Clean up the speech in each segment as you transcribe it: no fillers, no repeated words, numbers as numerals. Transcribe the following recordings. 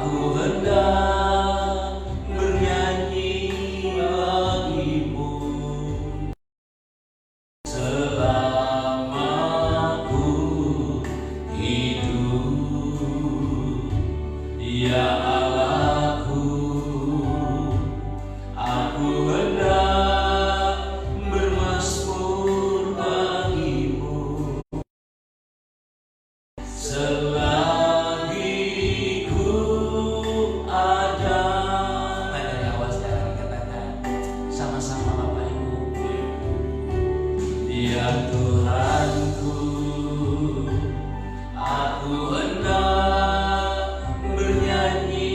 Aku hendak bernyanyi bagimu selama ku hidup, ya Allahku. Aku hendak bermazmur bagimu selagi ku ada. Dari awal sekarang dikatakan sama-sama Bapak Ibu. Ya Tuhanku, aku hendak bernyanyi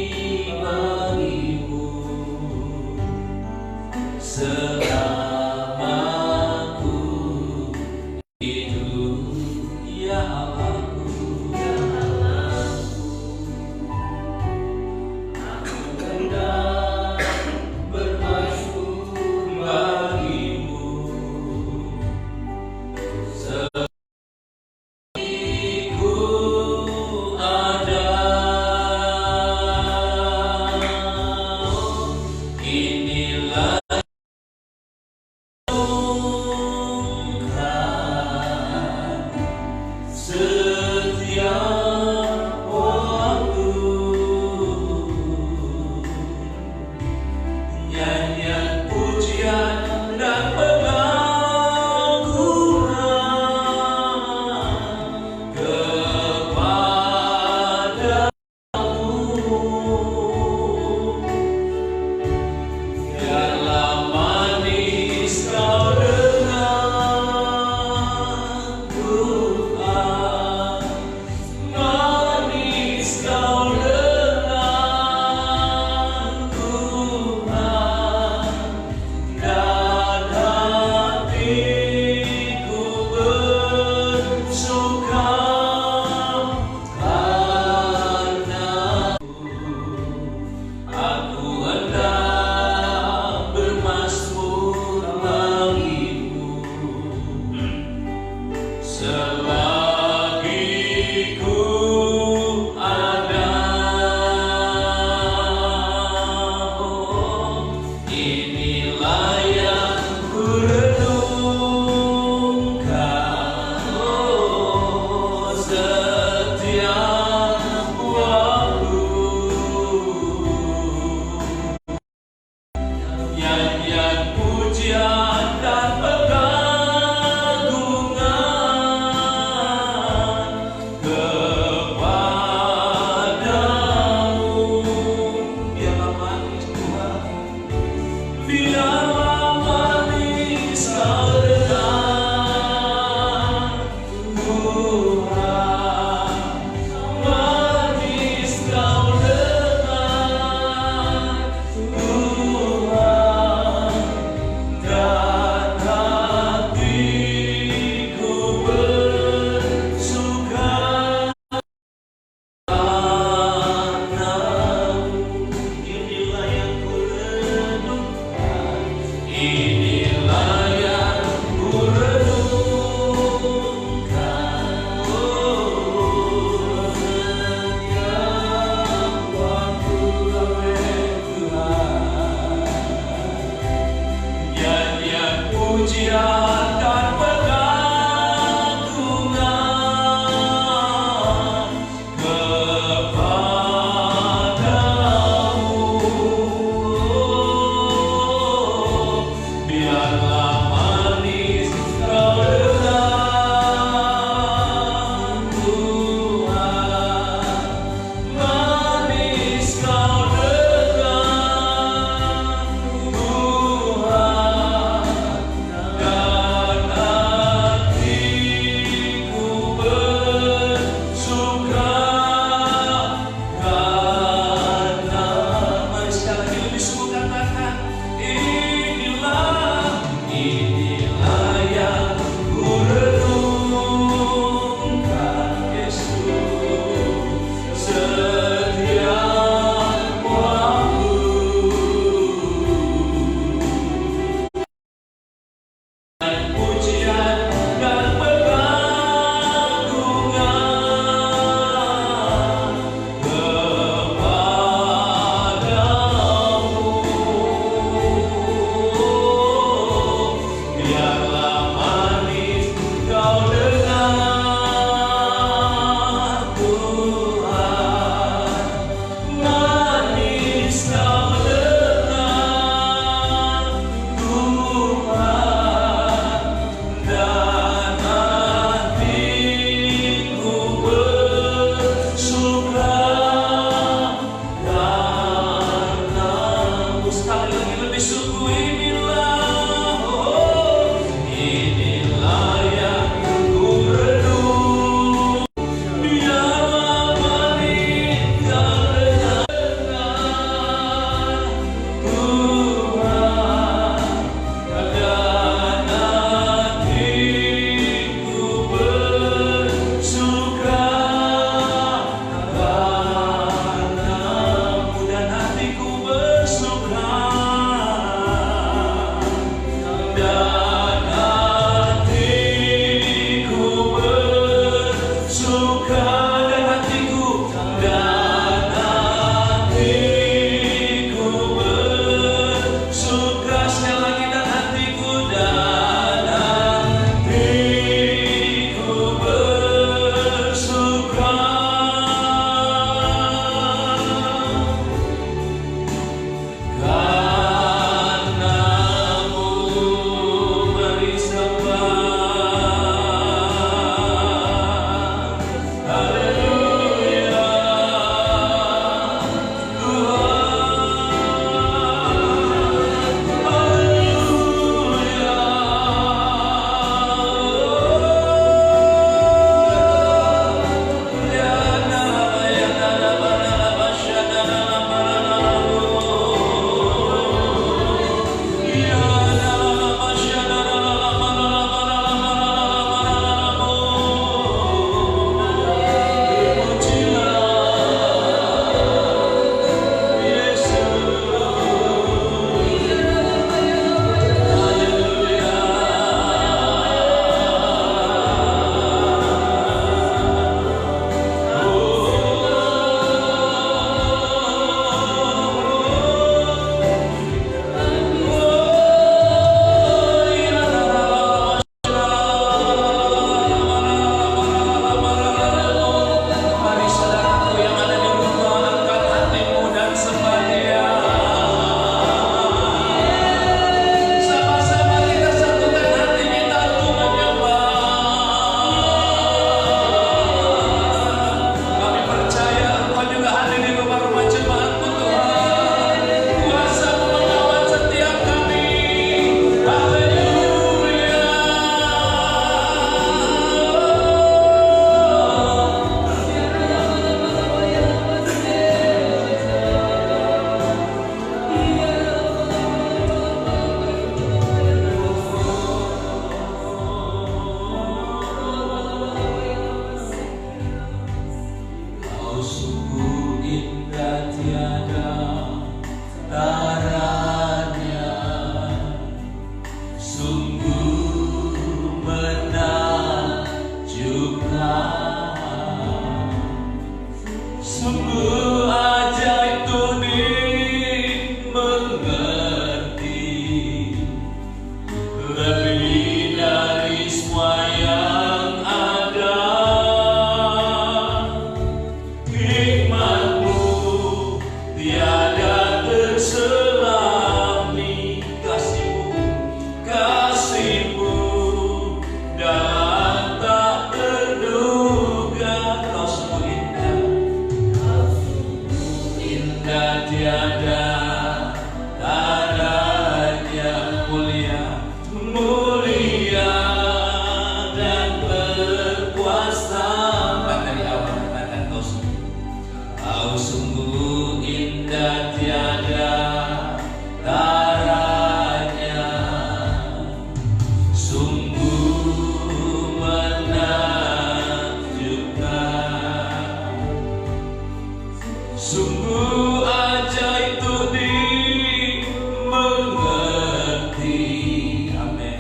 indah tiada taranya, mulia, mulia dan berkuasa. Dari awal katakan kau sungguh indah tiada taranya, sungguh menakjubkan, sungguh ajaib untuk dimengerti. Amin.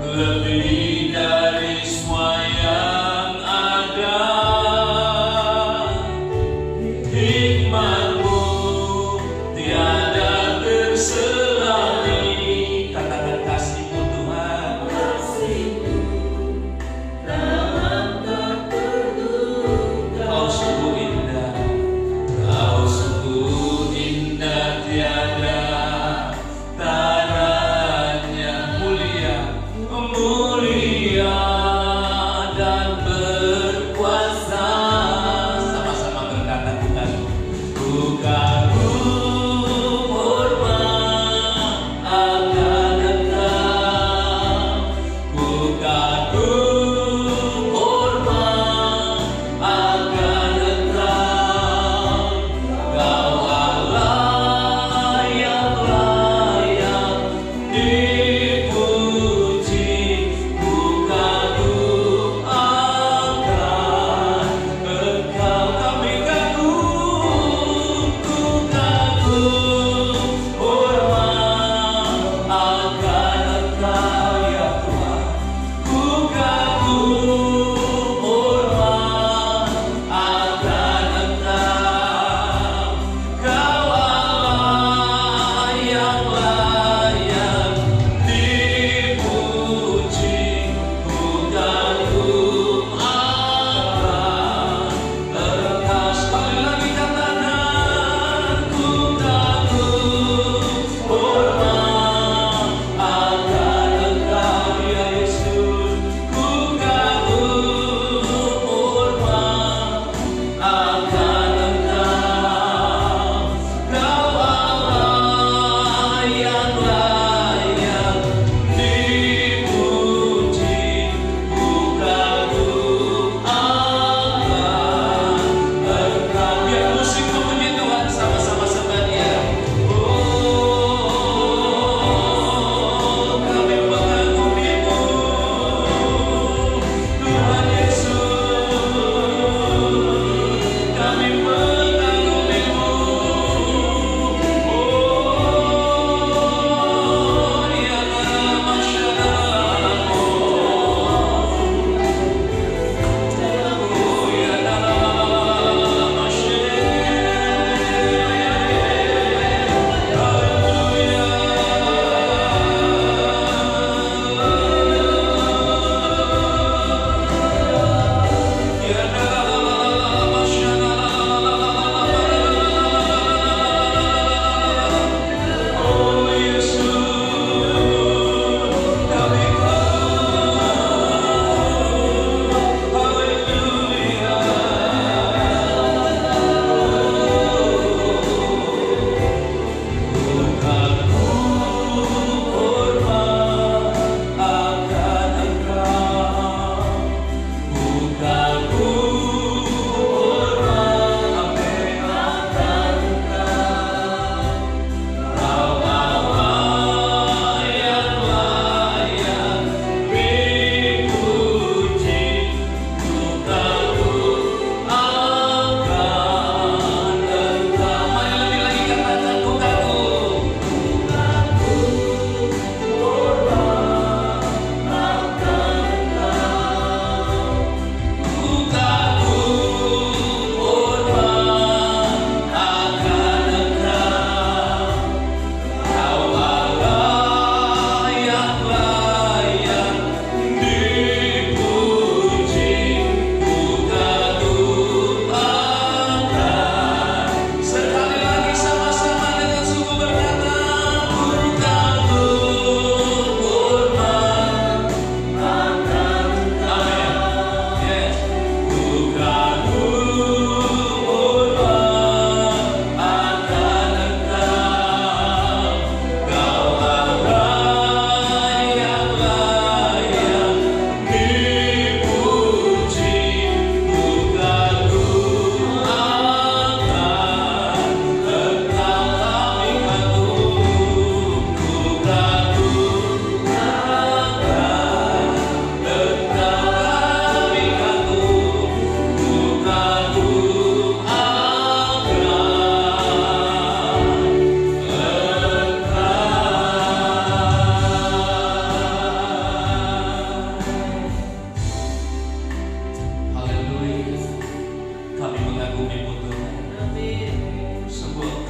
Lebih dari semua yang ada, hikmat-Mu tiada terselami. Katakan kasih-Mu Tuhan, kasih-Mu dalam tak terduga. Kau sungguh indah, Kau sungguh indah tiada taranya, mulia, mulia dan berkuasa. Sama-sama berkata Tuhan, ku kagum hormat akan Engkau, ku kagum hormat akan Engkau. Kau Allah yang layak dipuji, ku kagum akan Engkau. Kami kagum, ku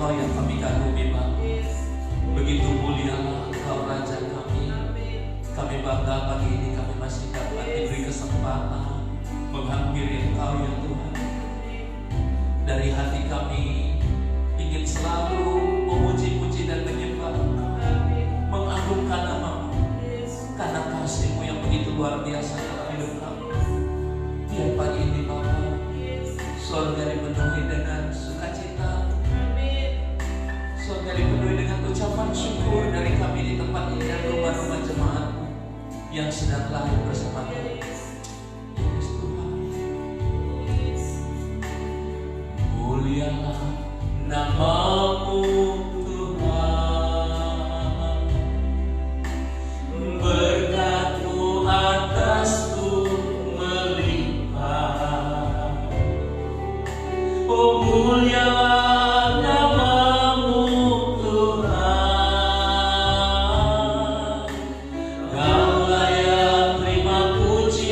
Engkau yang kami kagumi Bapa. Begitu mulialah Engkau Raja kami. Kami bangga pagi ini kami masih dapat diberi kesempatan menghampiri Engkau ya Tuhan. Dari hati kami ingin selalu memuji-puji dan menyembah Engkau, mengagungkan nama-Mu, karena kasih-Mu yang begitu luar biasa dalam hidup kami. Biar pagi ini Bapa, surga dipenuhi dengan sukacita, surga dipenuhi dengan ucapan syukur dari kami di tempat ini dan rumah-rumah jemaat-Mu yang sedang lahir bersama kami. Yes Tuhan, mulialah nama-Mu Tuhan, berkat-Mu atasku melimpah. Oh mulialah nama-Mu Tuhan, Kau layak terima pujian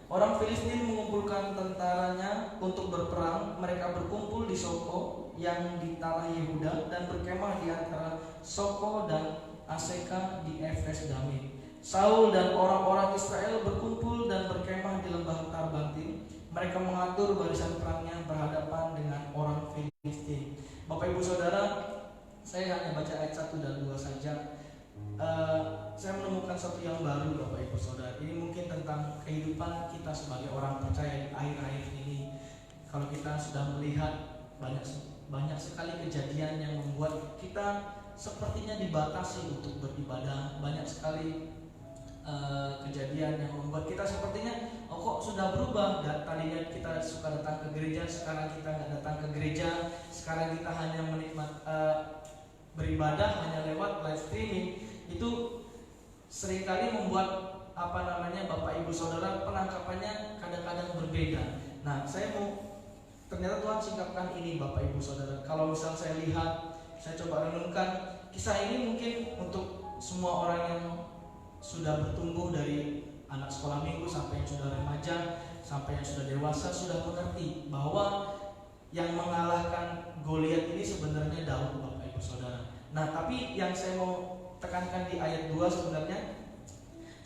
Orang Filistin mengumpulkan tentaranya untuk berperang. Mereka berkumpul di Soko yang di tanah Yehuda dan berkemah di antara Soko dan Aseka di Efes Damim. Saul dan orang-orang Israel berkumpul dan berkemah di lembah Tarbantin. Mereka mengatur barisan perangnya berhadapan dengan orang Filistin. Bapak Ibu Saudara, saya hanya baca ayat 1 dan 2 saja. Saya menemukan sesuatu yang baru, Bapak Ibu Saudara. Ini mungkin tentang kehidupan kita sebagai orang percaya di akhir-akhir ini. Kalau kita sudah melihat banyak sekali kejadian yang membuat kita sepertinya dibatasi untuk beribadah. Banyak sekali kejadian yang membuat kita sepertinya kok sudah berubah. Tadinya kita suka datang ke gereja, sekarang kita nggak datang ke gereja. Sekarang kita hanya beribadah hanya lewat live streaming. Itu seringkali membuat Bapak Ibu Saudara penangkapannya kadang-kadang berbeda. Nah, ternyata Tuhan singkapkan ini, Bapak Ibu Saudara. Kalau misal saya lihat, saya coba renungkan kisah ini, mungkin untuk semua orang yang sudah bertumbuh dari anak sekolah minggu sampai yang sudah remaja, sampai yang sudah dewasa, sudah mengerti bahwa yang mengalahkan Goliat ini sebenarnya Daud, Bapak Ibu Saudara. Nah, tapi yang saya mau tekankan di ayat 2 sebenarnya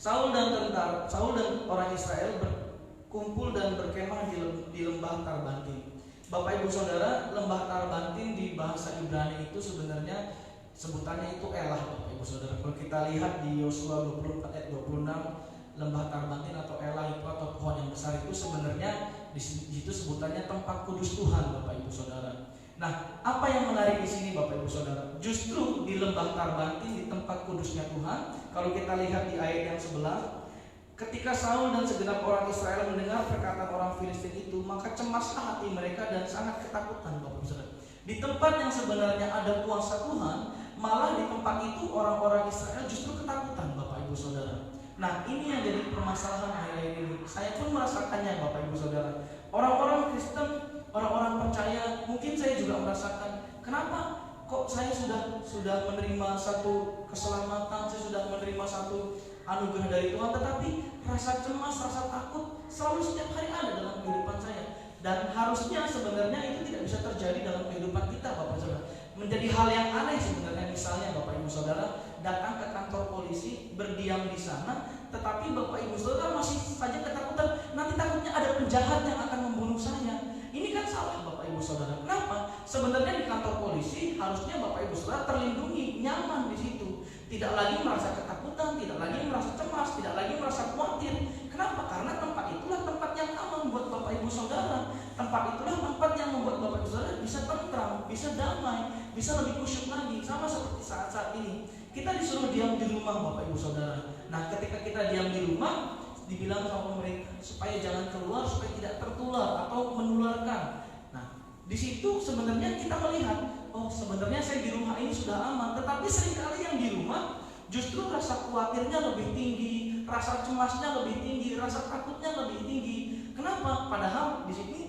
Saul dan orang Israel berkumpul dan berkemah di lembah Tarbantin. Bapak Ibu Saudara, lembah Tarbantin di bahasa Ibrani itu sebenarnya sebutannya itu Elah, Bapak Ibu Saudara. Kalau kita lihat di Yosua 24 ayat 26, lembah Tarbantin atau Elah itu atau pohon yang besar itu sebenarnya di situ sebutannya tempat kudus Tuhan, Bapak Ibu Saudara. Nah, apa yang menarik di sini Bapak Ibu Saudara? Justru di lembah Tarbantin, di tempat kudusnya Tuhan, kalau kita lihat di ayat yang sebelah, ketika Saul dan segenap orang Israel mendengar perkataan orang Filistin itu, maka cemaslah hati mereka dan sangat ketakutan, Bapak Ibu Saudara. Di tempat yang sebenarnya ada kuasa Tuhan, malah di tempat itu orang-orang Israel justru ketakutan, Bapak Ibu Saudara. Nah, ini yang jadi permasalahan akhir-akhir ini. Saya pun merasakannya, Bapak Ibu Saudara. Orang-orang Kristen, orang-orang percaya, mungkin saya juga merasakan, kenapa kok saya sudah menerima satu keselamatan, saya sudah menerima satu anugerah dari Tuhan, tetapi rasa cemas, rasa takut selalu setiap hari ada dalam kehidupan saya. Dan harusnya sebenarnya itu tidak bisa terjadi dalam kehidupan kita, Bapak Ibu Saudara. Menjadi hal yang aneh sebenarnya, misalnya Bapak Ibu Saudara datang ke kantor polisi, berdiam di sana, tetapi Bapak Ibu Saudara masih saja ketakutan, nanti takutnya ada penjahat yang akan membunuh saya. Ini kan salah, Bapak Ibu Saudara. Kenapa? Sebenarnya di kantor polisi harusnya Bapak Ibu Saudara terlindungi, nyaman di situ. Tidak lagi merasa ketakutan, tidak lagi merasa cemas, tidak lagi merasa khawatir. Kenapa? Karena tempat itulah tempat yang aman buat Bapak Ibu Saudara. Tempat itulah tempat yang membuat Bapak Ibu Saudara bisa tentram, bisa damai, bisa lebih khusyuk lagi. Sama seperti saat-saat ini. Kita disuruh diam di rumah, Bapak Ibu Saudara. Nah, ketika kita diam di rumah, dibilang sama pemerintah supaya jangan keluar, supaya tidak tertular atau menularkan. Nah, di situ sebenarnya kita melihat, oh sebenarnya saya di rumah ini sudah aman, tetapi seringkali yang di rumah justru rasa khawatirnya lebih tinggi, rasa cemasnya lebih tinggi, rasa takutnya lebih tinggi. Kenapa? Padahal di sini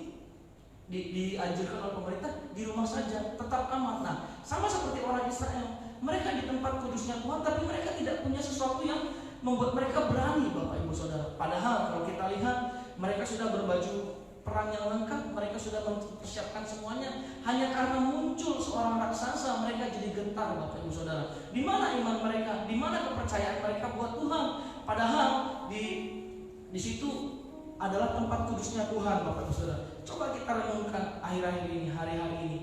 dianjurkan oleh pemerintah di rumah saja, tetap aman. Nah, sama seperti orang Israel, mereka di tempat kudusnya Tuhan, tapi mereka tidak punya sesuatu yang membuat mereka berani, Bapak Ibu Saudara. Padahal kalau kita lihat, mereka sudah berbaju perang yang lengkap, mereka sudah mempersiapkan semuanya. Hanya karena muncul seorang raksasa, mereka jadi gentar, Bapak Ibu Saudara. Di mana iman mereka? Di mana kepercayaan mereka buat Tuhan? Padahal di situ adalah tempat kudusnya Tuhan, Bapak Ibu Saudara. Coba kita renungkan akhir-akhir ini, hari-hari ini.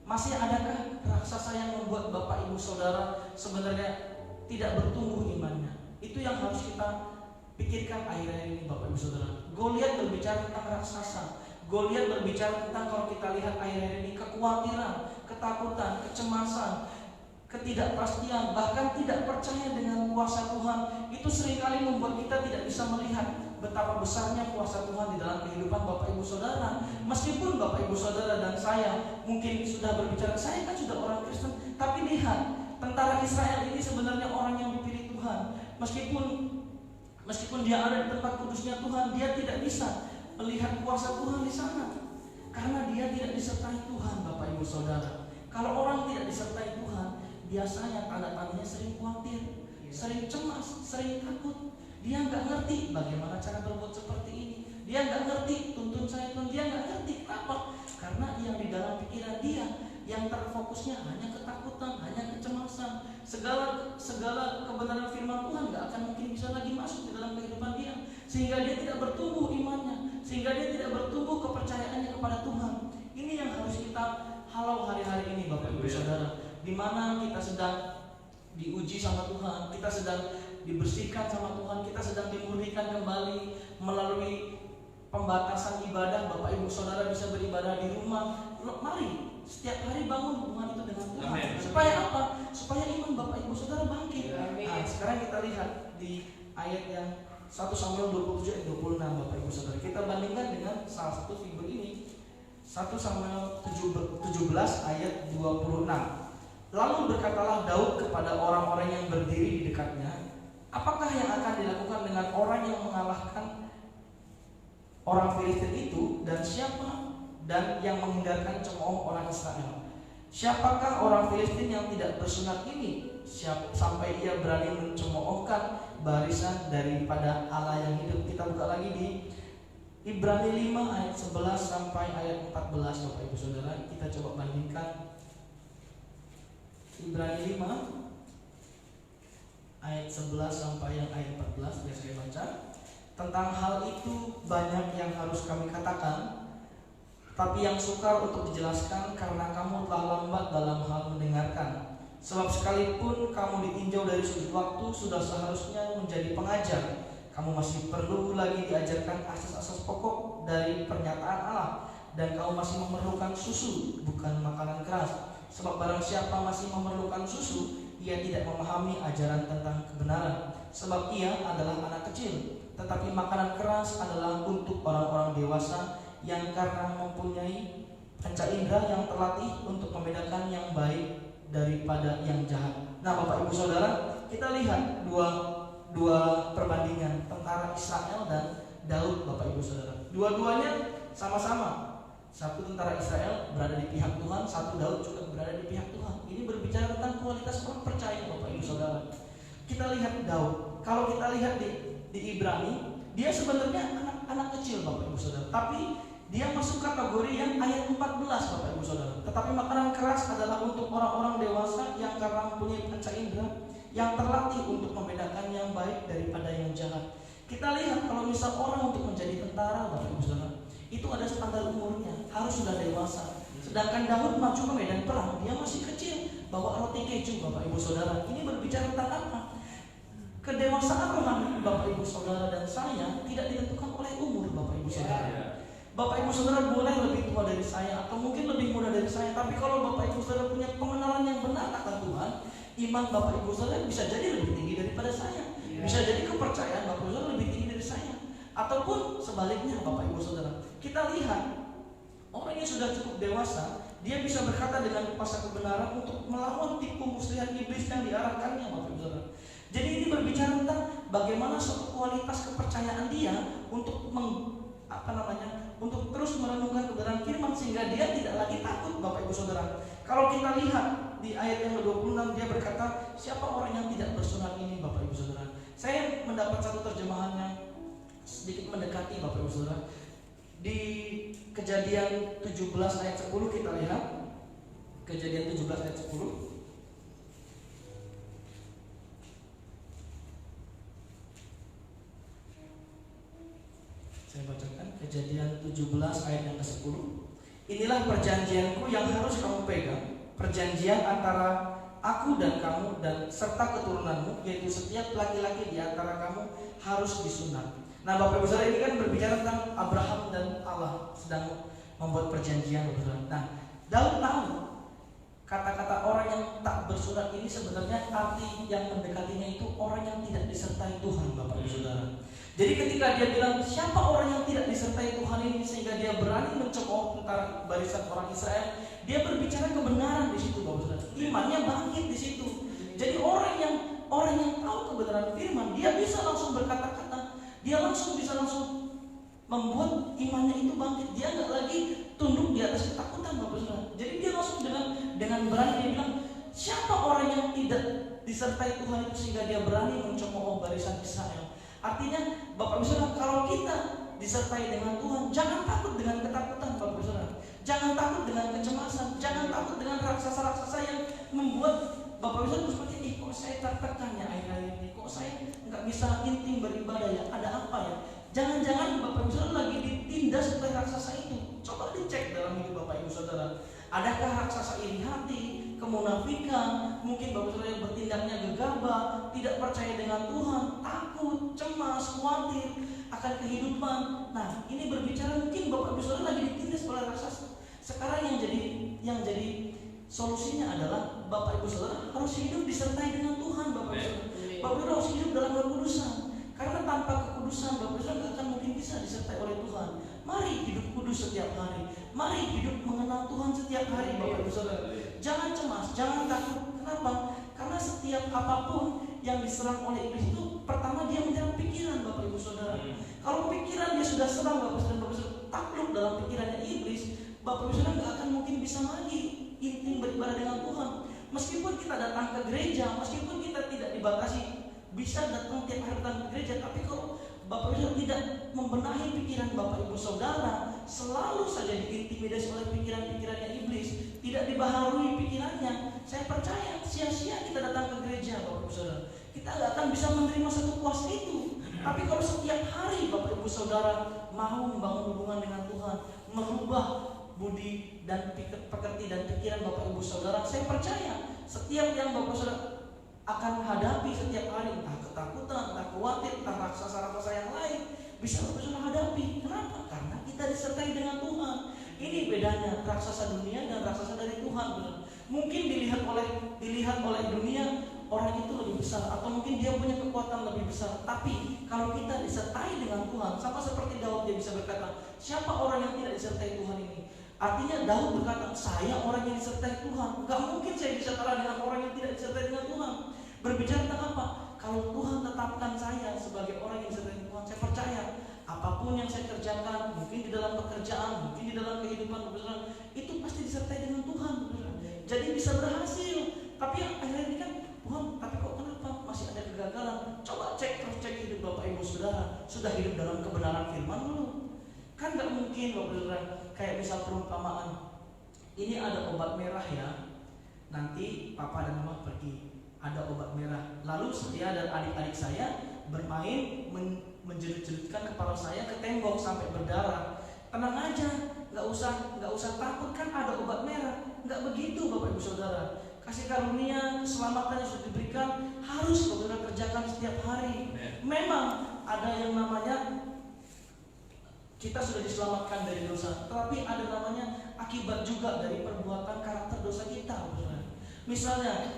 Masih adakah raksasa yang membuat Bapak Ibu Saudara sebenarnya tidak bertumbuh imannya? Itu yang harus kita pikirkan akhir-akhir ini, Bapak Ibu Saudara. Goliat berbicara tentang raksasa. Goliat berbicara tentang, kalau kita lihat akhir-akhir ini, kekhawatiran, ketakutan, kecemasan, ketidakpastian, bahkan tidak percaya dengan kuasa Tuhan. Itu seringkali membuat kita tidak bisa melihat betapa besarnya kuasa Tuhan di dalam kehidupan Bapak Ibu Saudara. Meskipun Bapak Ibu Saudara dan saya mungkin sudah berbicara, saya kan sudah orang Kristen, tapi lihat, tentara Israel ini sebenarnya orang yang dipilih Tuhan. Meskipun dia ada di tempat kudusnya Tuhan, dia tidak bisa melihat kuasa Tuhan di sana karena dia tidak disertai Tuhan, Bapak Ibu Saudara. Kalau orang tidak disertai Tuhan, biasanya tanda-tandanya sering khawatir, sering cemas, sering takut. Dia nggak ngerti bagaimana cara berbuat seperti ini. Dia nggak ngerti, tuntun saya Tuhan. Dia nggak ngerti. Kenapa? Karena yang di dalam pikiran dia, yang terfokusnya hanya ketakutan, hanya kecemasan. Segala kebenaran firman Tuhan nggak akan mungkin bisa lagi masuk di dalam kehidupan dia, sehingga dia tidak bertumbuh imannya, sehingga dia tidak bertumbuh kepercayaannya kepada Tuhan. Ini yang harus kita halau hari-hari ini, Bapak Ibu Saudara. Di mana kita sedang diuji sama Tuhan, kita sedang dibersihkan sama Tuhan, kita sedang dimurnikan kembali melalui pembatasan ibadah. Bapak Ibu Saudara bisa beribadah di rumah. Mari setiap hari bangun hubungan itu dengan Tuhan. Amen. Supaya apa? Supaya iman Bapak Ibu Saudara bangkit. Nah, sekarang kita lihat di ayat yang 1 Samuel 27 ayat 26, Bapak Ibu Saudara. Kita bandingkan dengan salah satu figur ini. 1 Samuel 17 ayat 26. Lalu berkatalah Daud kepada orang-orang yang berdiri di dekatnya, apakah yang akan dilakukan dengan orang yang mengalahkan orang Filistin itu, dan siapa dan yang menghindarkan cemooh orang Israel? Siapakah orang Filistin yang tidak bersunat ini sampai ia berani mencemoohkan barisan daripada Allah yang hidup. Kita buka lagi di Ibrani 5 ayat 11 sampai ayat 14 Bapak Ibu Saudara. Kita coba bandingkan Ibrani 5 ayat 11 sampai yang ayat 14. Biar saya baca. Tentang hal itu banyak yang harus kami katakan, tapi yang sukar untuk dijelaskan karena kamu telah lambat dalam hal mendengarkan. Sebab sekalipun kamu ditinjau dari sudut waktu, sudah seharusnya menjadi pengajar. Kamu masih perlu lagi diajarkan asas-asas pokok dari pernyataan Allah, dan kamu masih memerlukan susu, bukan makanan keras. Sebab barang siapa masih memerlukan susu, ia tidak memahami ajaran tentang kebenaran, sebab ia adalah anak kecil. Tetapi makanan keras adalah untuk orang-orang dewasa yang karena mempunyai panca indera yang terlatih untuk membedakan yang baik daripada yang jahat. Nah, Bapak Ibu Saudara, kita lihat dua perbandingan tentara Israel dan Daud, Bapak Ibu Saudara. Dua-duanya sama-sama. Satu tentara Israel berada di pihak Tuhan, satu Daud juga berada di pihak Tuhan. Ini berbicara tentang kualitas orang percaya, Bapak Ibu Saudara. Kita lihat Daud. Kalau kita lihat di Ibrani, dia sebenarnya anak kecil, Bapak Ibu Saudara. Tapi dia masuk kategori yang ayat 14, Bapak Ibu Saudara. Tetapi makanan keras adalah untuk orang-orang dewasa yang karena mempunyai panca indera yang terlatih untuk membedakan yang baik daripada yang jahat. Kita lihat kalau misal orang untuk menjadi tentara, Bapak Ibu Saudara, itu ada standar umurnya, harus sudah dewasa. Sedangkan Daud maju ke medan perang, dia masih kecil, bawa roti keju, Bapak Ibu Saudara. Ini berbicara tentang apa? Kedewasaan rohani Bapak Ibu Saudara dan saya tidak ditentukan oleh umur, Bapak Ibu Saudara. Bapak Ibu Saudara boleh lebih tua dari saya atau mungkin lebih muda dari saya, tapi kalau Bapak Ibu Saudara punya pengenalan yang benar akan Tuhan, iman Bapak Ibu Saudara bisa jadi lebih tinggi daripada saya. Bisa jadi kepercayaan Bapak Ibu Saudara lebih tinggi dari saya. Ataupun sebaliknya, Bapak Ibu Saudara. Kita lihat orang yang sudah cukup dewasa, dia bisa berkata dengan kuasa kebenaran untuk melawan tipu muslihat iblis yang diarahkannya, Bapak Ibu Saudara. Jadi ini berbicara tentang bagaimana suatu kualitas kepercayaan dia untuk untuk terus merenungkan kebenaran firman sehingga dia tidak lagi takut, Bapak Ibu Saudara. Kalau kita lihat di ayat yang ke-26, dia berkata, siapa orang yang tidak bersunat ini, Bapak Ibu Saudara? Saya mendapat satu terjemahan yang sedikit mendekati, Bapak Ibu Saudara. Di Kejadian 17 ayat 10 kita lihat. Kejadian 17 ayat 10. Saya bacakan Kejadian 17 ayat yang ke-10. Inilah perjanjianku yang harus kamu pegang, perjanjian antara aku dan kamu dan serta keturunanmu, yaitu setiap laki-laki di antara kamu harus disunat. Nah, Bapak Ibu Saudara, ini kan berbicara tentang Abraham dan Allah sedang membuat perjanjian, Bapak Saudara. Nah, Daud tahu kata-kata orang yang tak bersunat ini sebenarnya arti yang mendekatinya itu orang yang tidak disertai Tuhan, Bapak Ibu Saudara. Jadi ketika dia bilang siapa orang yang tidak disertai Tuhan ini sehingga dia berani mencemooh tentang barisan orang Israel, dia berbicara kebenaran di situ, Bapak Saudara. Imannya bangkit di situ. Jadi orang yang tahu kebenaran firman, dia bisa langsung berkata-kata, dia bisa langsung membuat imannya itu bangkit. Dia nggak lagi tunduk di atas ketakutan, Bapak Saudara. Jadi dia langsung dengan berani dia bilang, siapa orang yang tidak disertai Tuhan itu sehingga dia berani mencemooh barisan Israel. Artinya, Bapak Ibu Saudara, kalau kita disertai dengan Tuhan, jangan takut dengan ketakutan, Bapak Ibu Saudara. Jangan takut dengan kecemasan, jangan takut dengan raksasa-raksasa yang membuat Bapak Ibu Saudara seperti, kok saya tertekan ya akhir-akhir ini, kok saya nggak bisa intim beribadah ya, ada apa ya? Jangan-jangan Bapak Ibu Saudara lagi ditindas oleh raksasa itu. Coba dicek dalam hidup Bapak Ibu Saudara. Adakah raksasa iri hati, kemunafikan, mungkin Bapak Saudara yang bertindaknya gegabah, tidak percaya dengan Tuhan, takut, cemas, khawatir akan kehidupan. Nah, ini berbicara mungkin Bapak Ibu Saudara lagi ditindas oleh raksasa. Sekarang yang jadi solusinya adalah Bapak Ibu Saudara harus hidup disertai dengan Tuhan, Bapak Ibu Saudara. Bapak Ibu harus hidup dalam kekudusan. Karena tanpa kekudusan Bapak Ibu Saudara tidak akan mungkin bisa disertai oleh Tuhan. Mari hidup kudus setiap hari. Mari hidup mengenal Tuhan setiap hari, Bapak Ibu Saudara. Jangan cemas, jangan takut. Kenapa? Karena setiap apapun yang diserang oleh iblis itu, pertama dia menyerang pikiran, Bapak Ibu Saudara. Kalau pikiran dia sudah serang, Bapak Ibu Saudara, takluk dalam pikirannya iblis, Bapak Ibu Saudara nggak akan mungkin bisa lagi intim beribadah dengan Tuhan. Meskipun kita datang ke gereja, meskipun kita tidak dibatasi bisa datang tiap hari datang ke gereja, tapi kalau Bapak Ibu tidak membenahi pikiran Bapak Ibu Saudara, selalu saja diintimidasi oleh pikiran-pikirannya iblis, tidak dibaharui pikirannya, saya percaya sia-sia kita datang ke gereja, Bapak Ibu Saudara. Kita nggak akan bisa menerima satu kuasa itu. Tapi kalau setiap hari Bapak Ibu Saudara mau membangun hubungan dengan Tuhan, merubah budi dan pekerti dan pikiran Bapak Ibu Saudara, saya percaya setiap yang Bapak Saudara akan hadapi setiap hari, entah ketakutan, entah khawatir, entah raksasa-raksasa yang lain, bisa Bapak Saudara hadapi. Kenapa? Karena kita disertai dengan Tuhan. Ini bedanya raksasa dunia dan raksasa dari Tuhan. Mungkin dilihat oleh dunia, orang itu lebih besar, atau mungkin dia punya kekuatan lebih besar. Tapi kalau kita disertai dengan Tuhan, sama seperti Daud, dia bisa berkata, siapa orang yang tidak disertai Tuhan ini? Artinya Daud berkata, saya orang yang disertai Tuhan. Gak mungkin saya bisa kalah dengan orang yang tidak disertai dengan Tuhan. Berbicara tentang apa? Kalau Tuhan tetapkan saya sebagai orang yang disertai Tuhan, saya percaya apapun yang saya kerjakan, mungkin di dalam pekerjaan, mungkin di dalam kehidupan, itu pasti disertai dengan Tuhan. Jadi bisa berhasil. Tapi yang akhirnya ini kan, Tuhan, tapi kok kenapa masih ada kegagalan? Coba cek hidup Bapak Ibu Saudara, sudah hidup dalam kebenaran firman belum? Kan gak mungkin Bapak Saudara, kayak misal perumpamaan, ini ada obat merah ya, nanti papa dan mama pergi, ada obat merah, lalu saya dan adik-adik saya bermain menjerit-jeritkan kepala saya ke tembok sampai berdarah. Tenang aja, nggak usah takut, kan ada obat merah. Nggak begitu Bapak Ibu Saudara. Kasih karunia, keselamatan yang sudah diberikan harus saudara kerjakan setiap hari. Memang ada yang namanya kita sudah diselamatkan dari dosa, tetapi ada namanya akibat juga dari perbuatan karakter dosa kita, saudara. Misalnya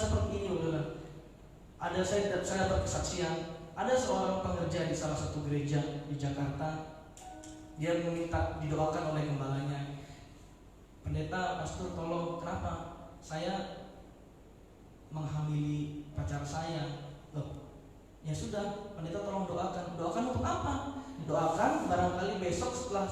seperti ini, saudara. Ada saya berkesaksian, ada seorang pengerja di salah satu gereja di Jakarta. Dia meminta didoakan oleh gembalanya. Pendeta, pastor, tolong, kenapa? Saya menghamili pacar saya. Loh, ya sudah, pendeta tolong doakan. Doakan untuk apa? Doakan barangkali besok setelah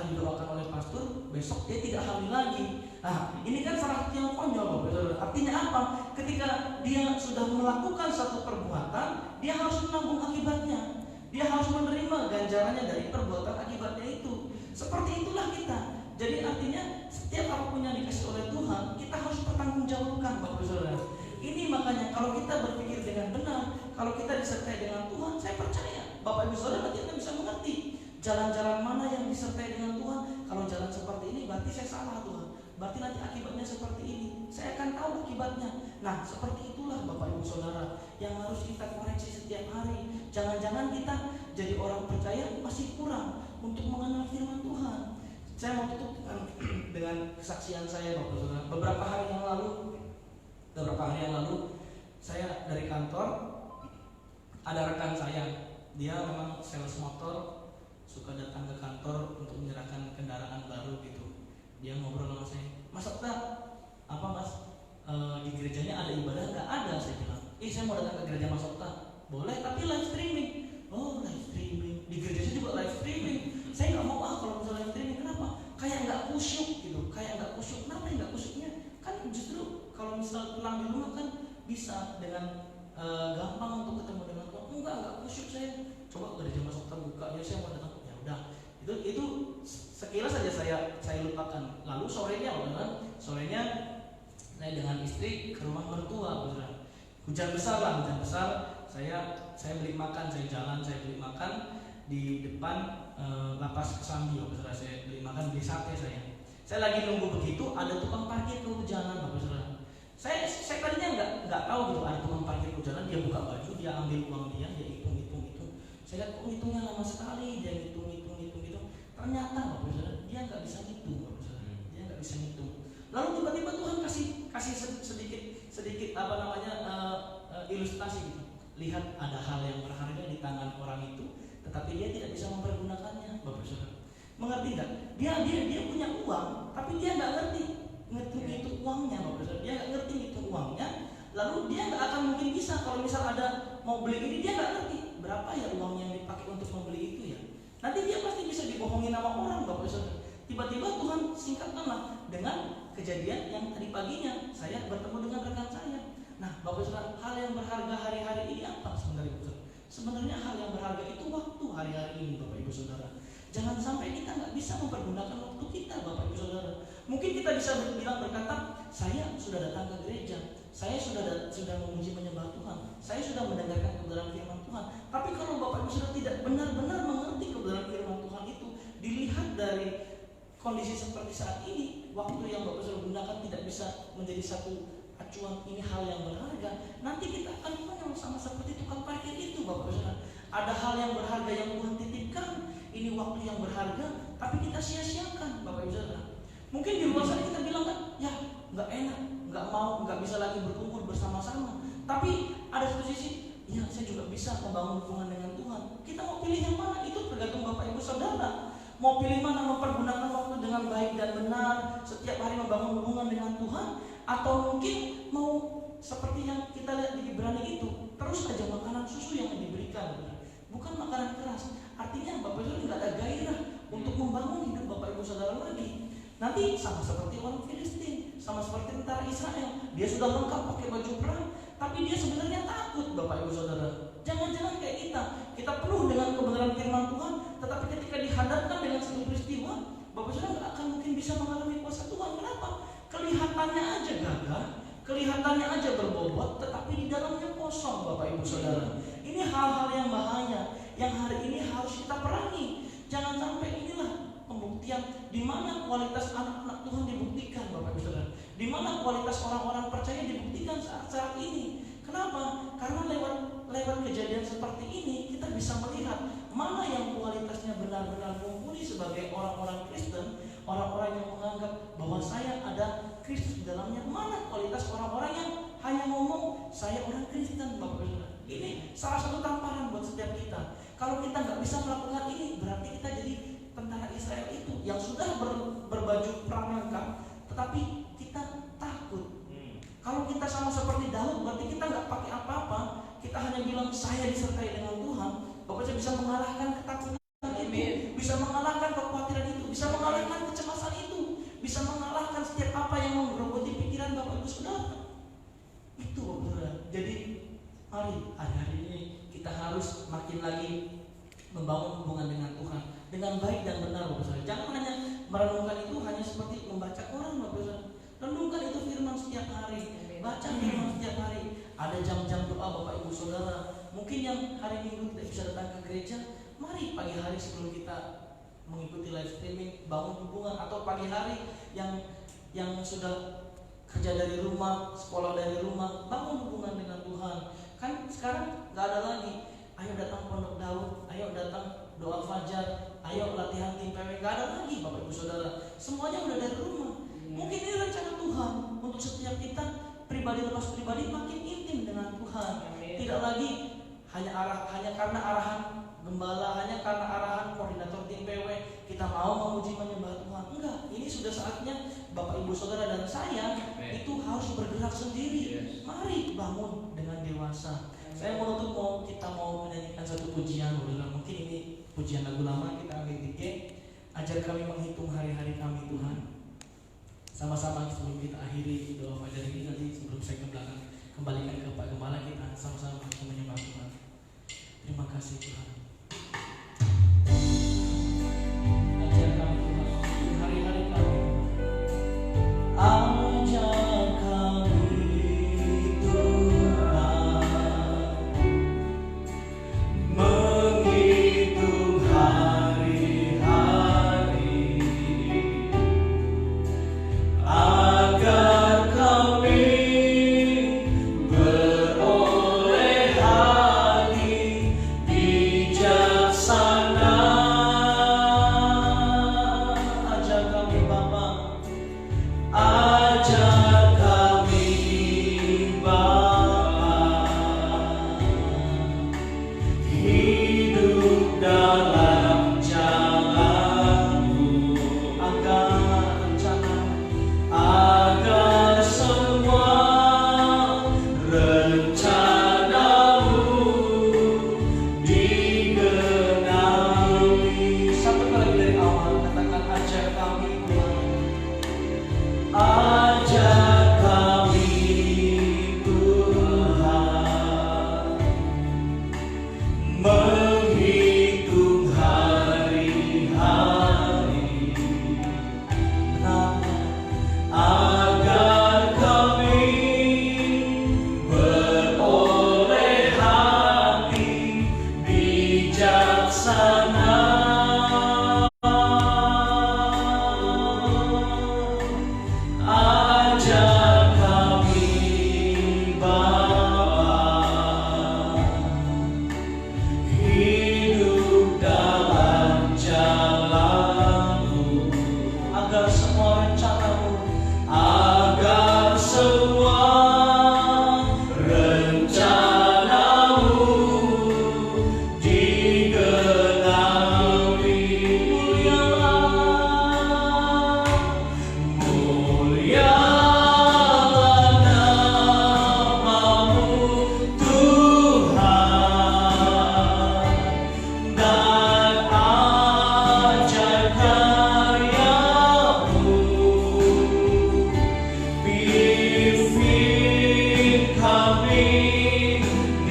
didoakan oleh pastor, besok dia tidak hamil lagi. Nah, ini kan salah satu yang konyol, Bapak. Artinya apa? Ketika dia sudah melakukan satu perbuatan, dia harus menanggung akibatnya. Dia harus menerima ganjarannya dari perbuatan akibatnya itu. Seperti itulah kita. Jadi artinya setiap apapun yang dikasih oleh Tuhan, kita harus bertanggungjawabkan, Bapak Saudara. Ini makanya kalau kita berpikir dengan benar, kalau kita disertai dengan Tuhan, saya percaya Bapak Ibu Saudara nanti akan bisa mengerti jalan-jalan mana yang disertai dengan Tuhan. Kalau jalan seperti ini berarti saya salah Tuhan, berarti nanti akibatnya seperti ini, saya akan tahu akibatnya. Nah, seperti itulah Bapak Ibu Saudara yang harus kita koreksi setiap hari. Jangan-jangan kita jadi orang percaya masih kurang untuk mengenal firman Tuhan. Saya mau tutup dengan kesaksian saya, Bapak Saudara. Beberapa hari yang lalu saya dari kantor, ada rekan saya, dia memang sales motor, suka datang ke kantor untuk menyerahkan kendaraan baru gitu. Dia ngobrol sama saya, Mas Okta, apa Mas, di gerejanya ada ibadah? Nggak ada, saya bilang. Saya mau datang ke gereja Mas Okta. Boleh, tapi live streaming. Oh, live streaming, di gerejanya juga live streaming. Saya nggak mau kalau misalnya live streaming. Kenapa? Kayak nggak kusyuk gitu, Kenapa nggak kusyuknya? Kan justru kalau misal pulang di rumah kan bisa dengan gampang untuk ketemu dengan Tuhan. Enggak kusyuk saya. Coba gereja Mas Okta buka, ya saya mau datang. Ya udah, itu sekilas saja saya lupakan. Lalu sorenya saya dengan istri ke rumah mertua, beneran. Hujan besar, saya beli makan, saya beli makan di depan lapas Kesambi, saya beli makan, beli sate saya lagi nunggu begitu, ada tukang parkir kehujanan, Bapak Saudara. Saya tadinya nggak tahu gitu ada tukang parkir kehujanan. Dia buka baju, dia ambil uang dia hitung. Saya lihat kok hitungnya lama sekali, dia hitung. Ternyata Bapak Saudara, dia nggak bisa hitung, Bapak Saudara. Dia nggak bisa hitung. Lalu tiba-tiba Tuhan kasih sedikit ilustrasi gitu. Lihat ada hal yang berharga di tangan orang itu, tetapi dia tidak bisa mempergunakannya, Bapak Saudara. Mengerti nggak? Dia punya uang, tapi dia nggak ngerti ngitung uangnya, Bapak Saudara. Dia nggak ngerti ngitung uangnya. Lalu dia nggak akan mungkin bisa kalau misal ada mau beli ini, dia nggak ngerti berapa ya uang yang dipakai untuk membeli itu ya. Nanti dia pasti bisa dibohongin sama orang, Bapak Saudara. Tiba-tiba Tuhan singkatkanlah dengan kejadian yang tadi paginya saya bertemu dengan rekan saya. Nah, Bapak Saudara, hal yang berharga hari-hari ini apa sebenarnya, Bapak? Sebenarnya hal yang berharga itu waktu hari-hari ini, Bapak Ibu Saudara. Jangan sampai kita nggak bisa mempergunakan waktu kita, Bapak Ibu Saudara. Mungkin kita bisa berkata, saya sudah datang ke gereja, saya sudah memuji menyembah Tuhan, saya sudah mendengarkan kebenaran firman Tuhan. Tapi kalau Bapak Ibu Saudara tidak benar-benar mengerti kebenaran firman Tuhan itu, dilihat dari kondisi seperti saat ini, waktu yang Bapak Saudara gunakan tidak bisa menjadi satu acuan ini hal yang berharga. Nanti kita akan menyamar sama seperti tukang parkir itu, Bapak Saudara. Ada hal yang berharga yang Tuhan titipkan, ini waktu yang berharga, tapi kita sia-siakan, Bapak Ibu Saudara. Mungkin di luar sana kita bilang kan, ya nggak enak, nggak mau, nggak bisa lagi berkumpul bersama-sama. Tapi ada satu sisi, ya saya juga bisa membangun hubungan dengan Tuhan. Kita mau pilih yang mana? Itu tergantung Bapak Ibu Saudara. Mau pilih mana, mempergunakan waktu dengan baik dan benar, setiap hari membangun hubungan dengan Tuhan, atau mungkin mau seperti yang kita lihat di Ibrani itu, terus aja makanan susu yang diberikan, bukan makanan keras. Artinya Bapak Ibu nggak ada gairah untuk membangun hidup Bapak Ibu Saudara lagi. Nanti sama seperti orang Filistin, sama seperti tentara Israel, dia sudah lengkap pakai baju perang, tapi dia sebenarnya takut, Bapak Ibu Saudara. Jangan-jangan kayak kita penuh dengan kebenaran firman Tuhan, tetapi ketika dihadapkan dengan satu peristiwa, Bapak Saudara nggak akan mungkin bisa mengalami kuasa Tuhan. Kenapa? Kelihatannya aja gagah, kelihatannya aja berbobot, tetapi di dalamnya kosong, Bapak Ibu Saudara. Ini hal-hal yang bahaya, yang hari ini harus kita perangi. Jangan sampai inilah pembuktian di mana kualitas anak-anak Tuhan dibuktikan, Bapak Ibu Saudara. Di mana kualitas orang-orang percaya dibuktikan saat ini. Kenapa? Karena lewat kejadian seperti ini kita bisa melihat mana yang kualitasnya benar-benar mumpuni sebagai orang-orang Kristen, orang-orang yang menganggap bahwa saya ada Kristus di dalamnya. Mana kualitas orang-orang yang hanya ngomong saya orang Kristen, Bapak Ibu. Ini salah satu tamparan buat setiap kita. Kalau kita nggak bisa melakukan ini, berarti kita jadi tentara Israel itu yang sudah berbaju perang lengkap, tetapi kita takut. Kalau kita sama seperti Daud, berarti kita nggak pakai apa-apa, kita hanya bilang saya disertai dengan Tuhan. Bapak bisa mengalahkan ketakutan itu, bisa mengalahkan kekhawatiran itu, bisa mengalahkan kecemasan itu, bisa mengalahkan setiap apa yang menggerogoti pikiran Bapak Ibu Saudara. Itu Bapak Saudara. Jadi mari hari-hari ini kita harus makin lagi membangun hubungan dengan Tuhan dengan baik dan benar, Bapak Saudara. Jangan hanya merenungkan itu hanya seperti membaca Quran, Bapak Saudara. Renungkan itu firman setiap hari, baca firman setiap hari. Ada jam-jam doa Bapak Ibu Saudara. Mungkin yang hari Minggu tidak bisa datang ke gereja, mari pagi hari sebelum kita mengikuti live streaming, bangun hubungan. Atau pagi hari yang sudah kerja dari rumah, sekolah dari rumah, bangun hubungan dengan Tuhan. Kan sekarang nggak ada lagi, ayo datang pondok Daud, ayo datang doa fajar, ayo latihan tim PW, nggak ada lagi Bapak Ibu Saudara. Semuanya udah dari rumah. Mungkin ini rencana Tuhan untuk setiap kita pribadi lepas pribadi makin intim dengan Tuhan. Tidak lagi hanya karena arahan gembala, hanya karena arahan koordinator tim PW kita mau memuji menyembah Tuhan. Enggak, ini sudah saatnya Bapak Ibu Saudara dan saya itu harus bergerak sendiri. Mari bangun dengan dewasa. Saya menutup kita mau menyanyikan satu pujian, mungkin ini pujian lagu lama, kita ambil tiket. Ajar kami menghitung hari-hari kami Tuhan. Sama-sama sebelum kita akhiri doa fajar ini, nanti sebelum saya ke belakang kembalikan ke Pak Gembala, kita sama-sama menyembah Tuhan. Terima kasih Tuhan. Ajar kami Tuhan hari-hari kami. Ajar kami Tuhan menghitung hari-hari agar kami beroleh hati bijaksana. Ajar kami Bapa, ajar kami Bapa, hidup dalam jalan-Mu agar semua rencana-Mu digenapi. Satu kali dari awal katakan ajar kami Tuhan.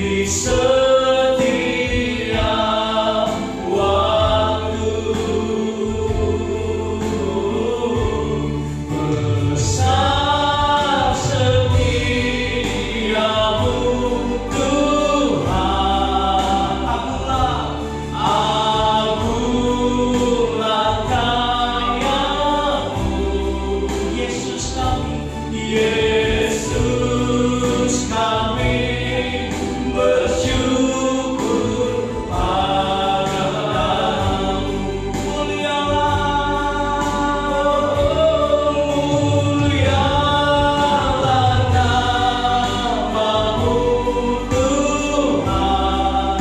di setiap waktu. Besar setiamu Tuhan, agunglah karya-Mu. Yesus kami, Yesus kami bersyukur padamu. Mulialah nama-Mu Tuhan.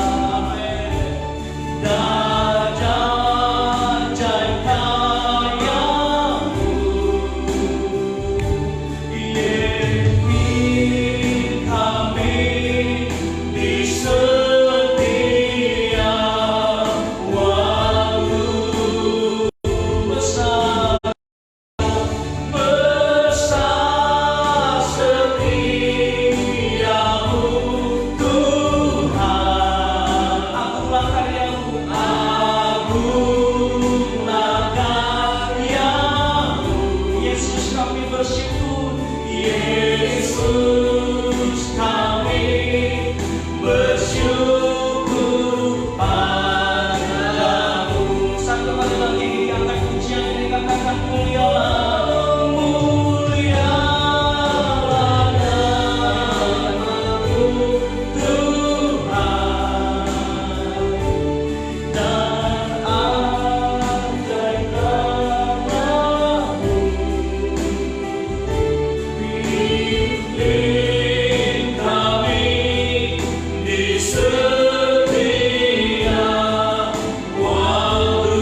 Dahsyat ajaib karya-Mu. Pimpin kami di setiap waktu. Besar setiamu Tuhan, agunglah karya-Mu, agunglah karya-Mu. Yesus kami bersyukur, Yesus kami bersyukur padamu. Satu kali lagi diangkat pujian, dikatakan mulialah, mulialah nama-Mu Tuhan. Dan ajaib karya-Mu. Pimpin kami di setiap waktu.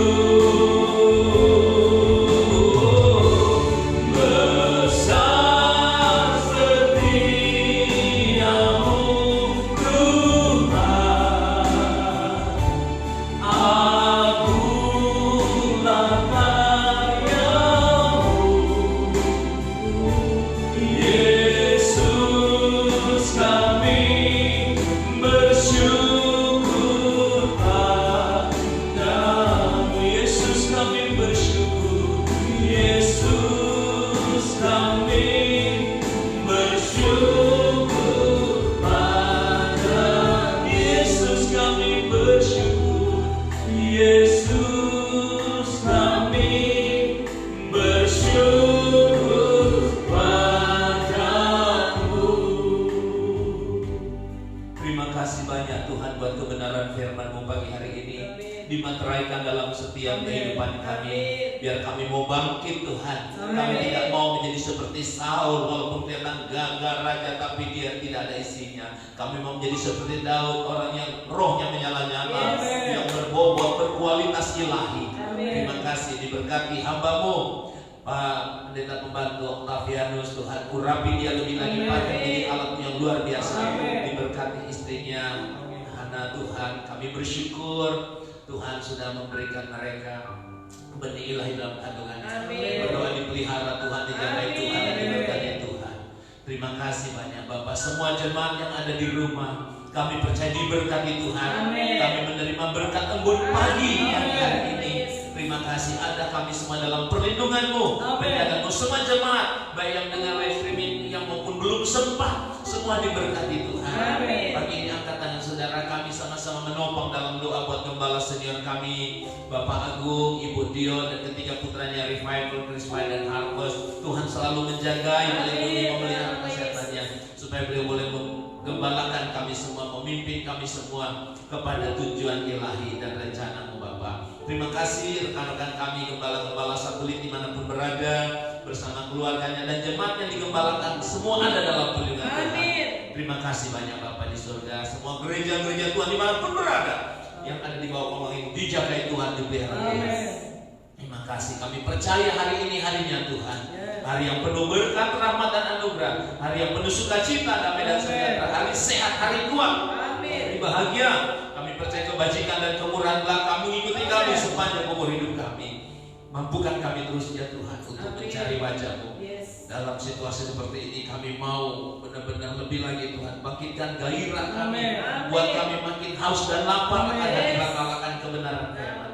Besar setiamu Tuhan, agunglah karya-Mu. Yesus kami bersyukur padamu. Yesus kami bersyukur, Yesus kami bersyukur padamu. Yesus kami bersyukur, Yesus kami bersyukur padamu. Terima kasih banyak Tuhan buat kebenaran firman-Mu pagi hari ini. Dimateraikan dalam setiap kehidupan kami. Biar kami mau bangkit Tuhan. Kami tidak mau menjadi seperti Saul, walaupun kelihatan gagah raja tapi dia tidak ada isinya. Kami mau menjadi seperti Daud, orang yang rohnya menyala-nyala, yang berbobot berkualitas ilahi. Terima kasih diberkati hamba-Mu Pak Pendeta Pembantu Octavianus. Tuhan urapi dia lebih lagi pakai menjadi alat-Mu yang luar biasa. Diberkati istrinya Hana. Tuhan kami bersyukur Tuhan sudah memberikan mereka benih ilahi dalam kandungannya. Berdoa dipelihara Tuhan, dijagai Tuhan, dan diberkati Tuhan. Terima kasih banyak Bapak. Semua jemaat yang ada di rumah, kami percaya diberkati Tuhan. Kami menerima berkat embun pagi hari ini. Terima kasih ada kami semua dalam perlindungan-Mu, penjagaan-Mu. Semua jemaat, baik yang dengar live streaming yang maupun belum sempat, semua diberkati Tuhan. Pagi ini angkat tangan saudara, kami sama-sama menopang dalam doa buat gembala senior kami, Bapak Agung, Ibu Dio, dan ketiga putranya Revival, Christmas dan Harvest. Tuhan selalu menjaga, melindungi, memelihara kesehatannya, supaya beliau boleh menggembalakan kami semua, memimpin kami semua kepada tujuan ilahi dan rencana-Mu Bapak. Terima kasih rekan-rekan kami, gembala-gembala satelit dimanapun berada, bersama keluarganya dan jemaat yang digembalakan, semua ada dalam perlindungan Tuhan. Terima kasih banyak Bapak di surga. Semua gereja-gereja Tuhan dimanapun berada, yang ada di bawah kolong ini, dijagai Tuhan, dipelihara Tuhan. Terima kasih, kami percaya hari ini harinya Tuhan, hari yang penuh berkat, rahmat dan anugerah, hari yang penuh sukacita, damai dan sejahtera, hari sehat, hari kuat, hari bahagia. Kami percaya kebajikan dan kemurahan Bapa mengikuti kami sepanjang umur hidup kami. Mampukan kami terus ya Tuhan untuk mencari wajah-Mu. Dalam situasi seperti ini kami mau benar-benar lebih lagi Tuhan, bangkitkan gairah kami, buat kami makin haus dan lapar akan dilaksanakan kebenaran firman.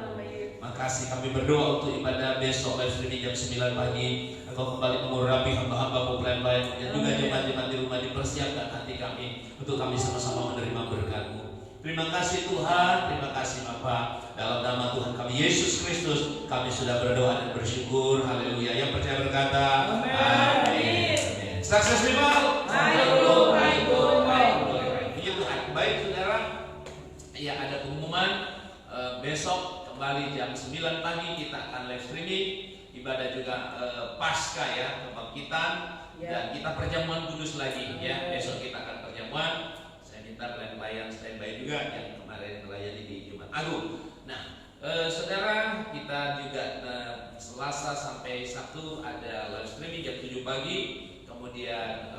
Makasih, kami berdoa untuk ibadah besok live streaming jam 9 pagi. Engkau kembali mengurapi hamba-hamba-Mu pelayan-pelayan, dan juga jemaat-jemaat di rumah, dipersiapkan hati kami untuk kami sama-sama menerima berkat-Mu. Terima kasih Tuhan, terima kasih Bapa. Dalam nama Tuhan kami Yesus Kristus, kami sudah berdoa dan bersyukur. Haleluya. Yang percaya berkata, amin. Sukses people. Baik. Puji Tuhan. Baik saudara. Ya, ada pengumuman besok kembali jam 9 pagi kita akan live streaming. Ibadah juga Paskah ya, kebangkitan, dan kita perjamuan kudus lagi ya. Besok kita akan perjamuan. Minta pelayan standby juga yang kemarin melayani di Jumat Agung. Nah, saudara, kita juga Selasa sampai Sabtu ada live streaming jam 7 pagi. Kemudian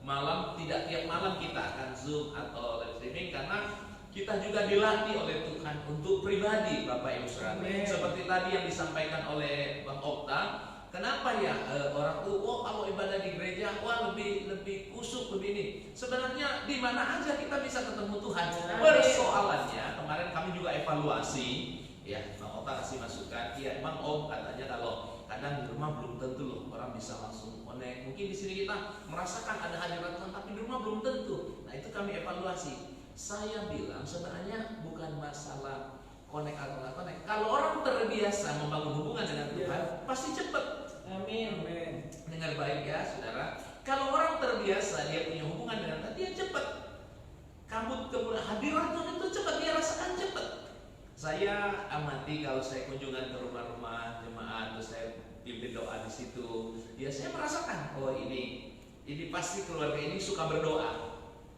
malam, tidak tiap malam kita akan Zoom atau live streaming, karena kita juga dilatih oleh Tuhan untuk pribadi, Bapak Ibu Saudara. Seperti tadi yang disampaikan oleh Bang Okta. Kenapa ya orang tuh, kalau ibadah di gereja, lebih kusuk begini. Sebenarnya di mana aja kita bisa ketemu Tuhan. Persoalannya kemarin kami juga evaluasi, ya, Bang Ota kasih masukan. Iya, emang Om katanya kalau kadang di rumah belum tentu loh orang bisa langsung connect. Mungkin di sini kita merasakan ada hadirat Tuhan, tapi di rumah belum tentu. Nah itu kami evaluasi. Saya bilang sebenarnya bukan masalah connect atau nggak connect. Kalau orang terbiasa membangun hubungan dengan Tuhan, pasti cepat. Amin. Dengar baik ya, saudara. Kalau orang terbiasa dia punya hubungan dengan Tuhan, dia cepat. Kemudian hadirat Tuhan itu cepat, dia rasakan cepat. Saya amati kalau saya kunjungan ke rumah-rumah jemaat, terus saya pimpin doa di situ, ya saya merasakan, oh ini pasti keluarga ini suka berdoa.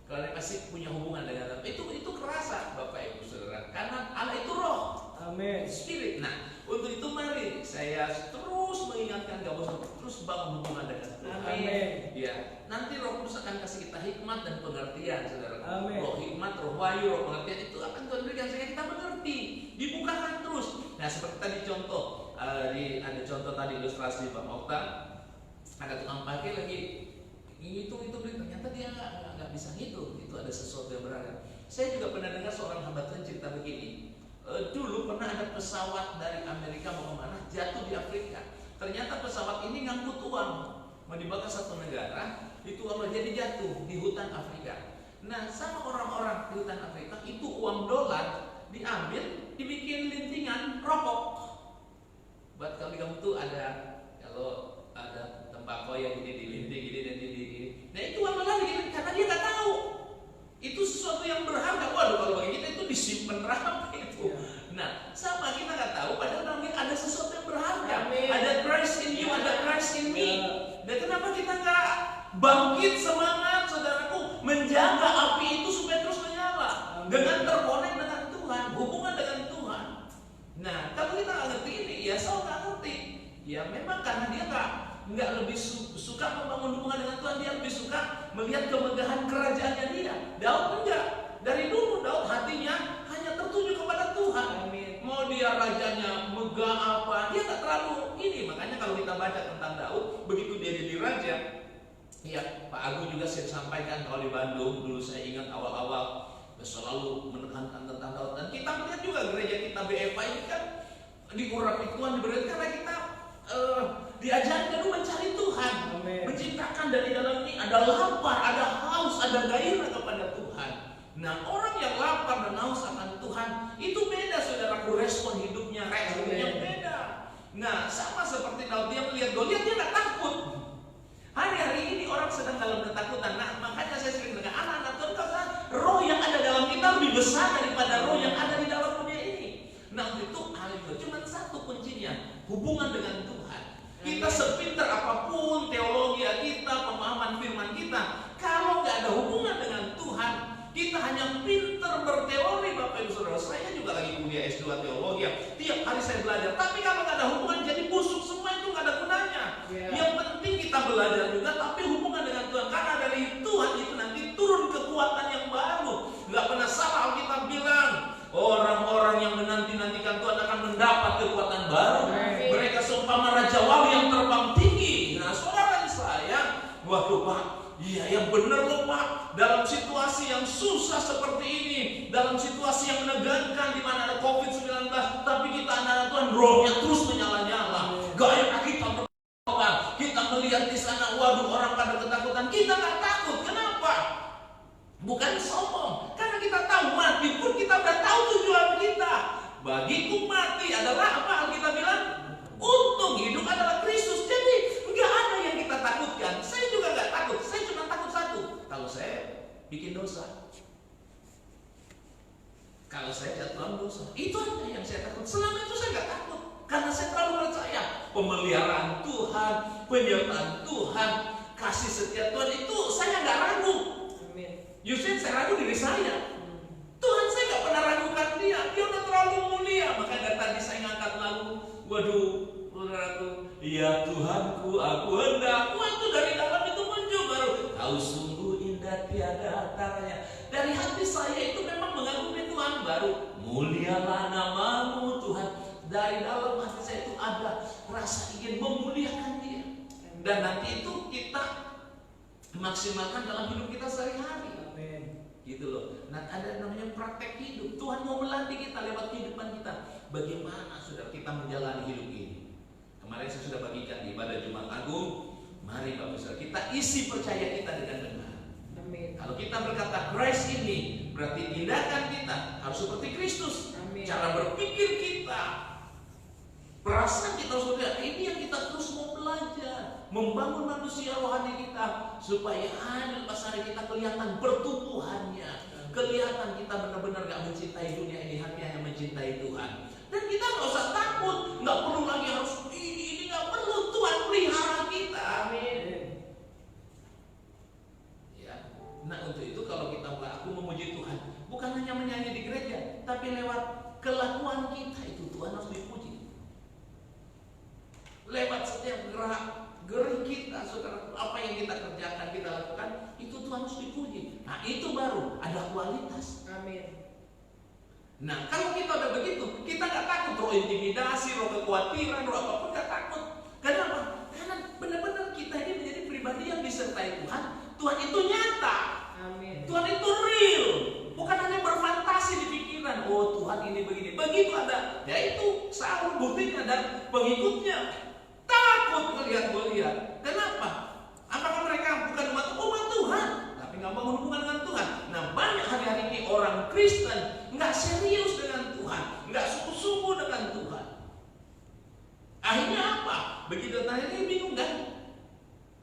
Kalau pasti punya hubungan dengan Tuhan, itu kerasa, Bapak Ibu Saudara. Karena Allah itu roh, amin, spirit. Nah, untuk itu mari saya terus mengingatkan, gak usah terus bangun hubungan dengan Tuhan. Amin. Ya, nanti Roh Kudus akan kasih kita hikmat dan pengertian, saudara. Amin. Roh hikmat, roh wahyu, roh pengertian itu akan Tuhan berikan sehingga kita mengerti, dibukakan terus. Nah, seperti tadi contoh, ada contoh tadi ilustrasi Bang Okta, ada tukang parkir lagi hitung ternyata dia nggak bisa ngitung, itu ada sesuatu yang berharga. Saya juga pernah dengar seorang hamba Tuhan cerita begini. Dulu pernah ada pesawat dari Amerika mau kemana, jatuh di Afrika. Ternyata pesawat ini ngangkut uang, mau dibawa ke satu negara, itu uang jadi jatuh di hutan Afrika. Nah, sama orang-orang di hutan Afrika itu uang dolar diambil, dibikin lintingan rokok. Buat kamu tuh kalau ada tembakau yang ini dilinting, gini dan gini. Nah itu uang dolar gitu, karena dia nggak tahu itu sesuatu yang berharga. Waduh, kalau bagi kita itu disimpan rapi itu. Nah, sama kita nggak tahu, padahal namanya ada sesuatu yang berharga. Amin. Ada Christ in you, ada Christ in me. Dan kenapa kita nggak bangkit semangat, saudaraku, menjaga api itu supaya terus menyala. Amin. Dengan terkonek dengan Tuhan, hubungan dengan Tuhan. Nah, kalau kita nggak ngerti ini, ya Saul nggak ngerti. Ya memang karena dia nggak lebih suka membangun hubungan dengan Tuhan, dia lebih suka melihat kemegahan kerajaannya dia. Daud enggak. Dari dulu Daud hatinya hanya tertuju kepada Tuhan. Amin. Mau dia rajanya megah apa, dia nggak terlalu ini. Makanya kalau kita baca tentang Daud, begitu dia jadi raja, ya Pak Agung juga saya sampaikan kalau di Bandung dulu saya ingat awal-awal selalu menekankan tentang Daud. Dan kita melihat juga gereja kita BFA ini kan diurapi Tuhan, diberi karena kita diajarkan dulu mencari Tuhan. Amen. Menciptakan dari dalam ini ada lapar, ada haus, ada gairah kepada Tuhan. Nah, orang yang lapar dan haus akan Tuhan itu beda, saudaraku, respon hidupnya, reaksinya beda. Nah, sama seperti Daud, dia melihat Goliat, dia nggak takut. Hari-hari ini orang sedang dalam ketakutan. Nah, makanya saya sering dengan anak-anak Tuhan, roh yang ada dalam kita lebih besar daripada roh yang ada di dalam dunia ini. Nah, itu cuma satu kuncinya, hubungan dengan Tuhan. Kita sepintar apapun teologi kita, pemahaman firman kita, kalau nggak ada hubungan dengan Tuhan, kita hanya pintar berteori, Bapak Ibu Saudara. Saya juga lagi kuliah S2 teologi, tiap hari saya belajar. Tapi kalau nggak ada hubungan, jadi busuk semua, itu nggak ada gunanya. Yang penting kita belajar juga, tapi hubungan dengan Tuhan. Karena dari Tuhan itu nanti turun kekuatan yang baru. Nggak pernah salah Alkitab bilang, orang-orang yang menanti-nantikan Tuhan akan mendapat kekuatan baru. Mereka seumpama raja wali yang terbang tinggi. Nah, saudara Israel seperti ini dalam situasi yang menegangkan di mana ada COVID-19, tapi kita anak-anak Tuhan rohnya terus menyala-nyala. Gairah kita berdoa, kita melihat di sana, waduh orang pada ketakutan, kita nggak takut. Kenapa? Bukan sombong, karena kita tahu mati pun kita udah tahu tujuan kita. Bagiku mati adalah apa? Alkitab bilang untung, hidup adalah Kristus. Jadi nggak ada yang kita takutkan. Saya juga nggak takut. Saya cuma takut satu, kalau saya bikin dosa, kalau saya jatuh dalam dosa, itu aja yang saya takut. Selama itu saya nggak takut, karena saya terlalu percaya pemeliharaan Tuhan, penyertaan Tuhan, kasih setia Tuhan itu saya nggak ragu. Justru saya ragu diri saya. Tuhan saya nggak pernah ragukan dia. Dia udah terlalu mulia. Maka dari tadi saya ngangkat lagu, waduh, saudaraku, ya Tuhanku, aku hendak. Waktu dari dalam itu muncul baru, kau sungguh indah tiada taranya. Dari hati saya itu memang mengagumi Tuhan, baru mulialah namamu Tuhan. Dari dalam hati saya itu ada rasa ingin memuliakan dia. Dan nanti itu kita maksimalkan dalam hidup kita sehari-hari. Gitu loh. Nah, ada namanya praktek hidup. Tuhan mau melatih kita lewat kehidupan kita. Bagaimana saudara kita menjalani hidup ini? Kemarin saya sudah bagikan di ibadah Jumat Agung. Mari Bapak Saudara, kita isi percaya kita dengan benar. Amin. Kalau kita berkata Christ ini, berarti tindakan kita harus seperti Kristus. Amin. Cara berpikir kita, perasaan kita saudara, ini yang kita terus mau belajar, membangun manusia rohani kita supaya hari lepas hari kita kelihatan pertumbuhannya, kelihatan kita benar-benar gak mencintai dunia ini, hati hanya mencintai Tuhan. Dan kita gak usah takut, gak perlu lagi harus ini gak perlu. Tuhan pelihara kita. Amin. Ya. Nah untuk itu kalau kita aku memuji Tuhan, bukan hanya menyanyi di gereja, tapi lewat kelakuan kita itu Tuhan harus dipuji. Lewat setiap gerak kita, saudara, apa yang kita kerjakan, kita lakukan, itu Tuhan harus dipuji. Nah itu baru ada kualitas. Amin. Nah kalau kita udah begitu, kita nggak takut roh intimidasi, roh kekhawatiran, roh apapun nggak takut. Kenapa? Karena benar-benar kita ini menjadi pribadi yang disertai Tuhan. Tuhan itu nyata. Amin. Tuhan itu real, bukan hanya berfantasi di pikiran. Oh Tuhan ini begini, begitu ada. Ya itu Saul buktinya dan pengikutnya. Takut melihat Goliat. Kenapa? Apakah mereka bukan umat Tuhan, tapi nggak mau hubungan dengan Tuhan? Nah banyak hari-hari ini orang Kristen nggak serius dengan Tuhan, nggak sungguh-sungguh dengan Tuhan. Akhirnya apa? Begitu tanya ini bingung kan?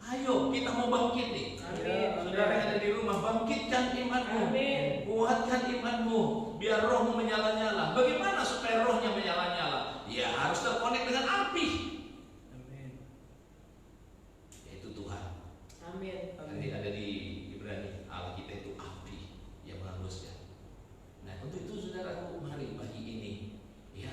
Ayo kita mau bangkit nih. Amin. Saudara yang ada di rumah, bangkitkan imanmu. Amin. Kuatkan imanmu, biar rohmu menyala-nyala. Bagaimana supaya rohnya menyala-nyala? Ya harus terkonek dengan api. Amin. Nanti ada di Ibrani, Allah kita itu api yang menghanguskan. Nah untuk itu saudaraku, mari pagi ini ya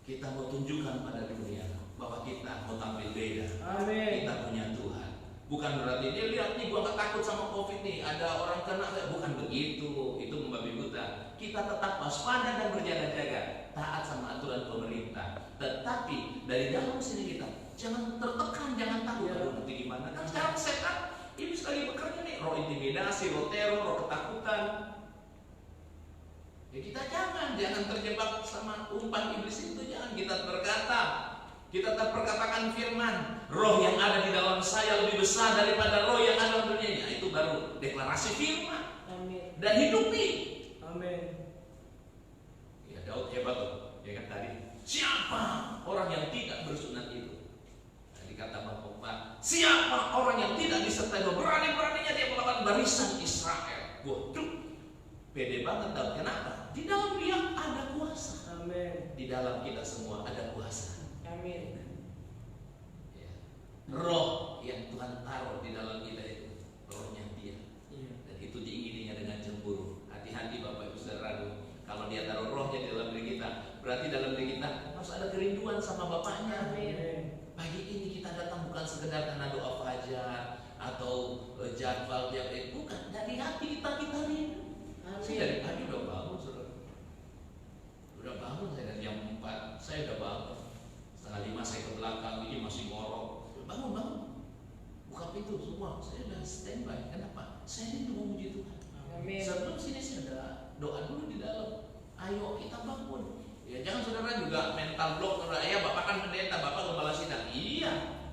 kita mau tunjukkan pada dunia bahwa kita mau tampil beda. Amin. Kita punya Tuhan. Bukan berarti dia lihat nih, gua gak takut sama COVID nih, ada orang kena, bukan begitu. Itu membabi buta. Kita tetap waspada dan berjaga-jaga, taat sama aturan pemerintah. Tetapi dari dalam sini kita jangan tertekan, jangan takut. Aduh nanti gimana? Kan sekarang setan ini sekali bekerja nih, roh intimidasi, roh teror, roh ketakutan. Ya kita jangan terjebak sama umpan iblis itu. Jangan. Kita berkata, kita terperkatakan firman, roh yang ada di dalam saya lebih besar daripada roh yang ada dalam dunia ini. Itu baru deklarasi firman. Amin. Dan hidupi. Amin. Ya Daud hebat tuh, ya kan tadi. Siapa orang yang tidak bersunat itu? Tadi kata Bang Papa, siapa orang yang tidak disertai berani-beraninya dia melawan barisan Israel? Waduh, pede banget Daud. Kenapa? Di dalam dia ada kuasa. Amin. Di dalam kita semua ada kuasa. Amin. Ya. Roh yang Tuhan taruh di dalam kita itu rohnya dia. Ya. Dan itu diingininya dengan cemburu. Hati-hati Bapak Ibu Saudara. Kalau dia taruh rohnya di dalam diri kita, berarti dalam diri kita harus ada kerinduan sama Bapaknya. Amin. Pagi ini kita datang bukan sekedar karena doa fajar atau jadwal tiap hari, bukan. Dari hati kita rindu. Saya dari pagi udah bangun, saudara. Udah bangun saya dari jam 4, saya udah bangun. 4:30 saya ke belakang, ini masih ngorok. Bangun. Buka pintu semua, saya udah standby. Kenapa? Saya rindu memuji Tuhan. Amin. siap dulu, sini ada doa dulu di dalam. Ayo kita bangun. Ya jangan saudara juga mental block, saudara. Ya bapak kan pendeta, bapak gembala sidang. Iya.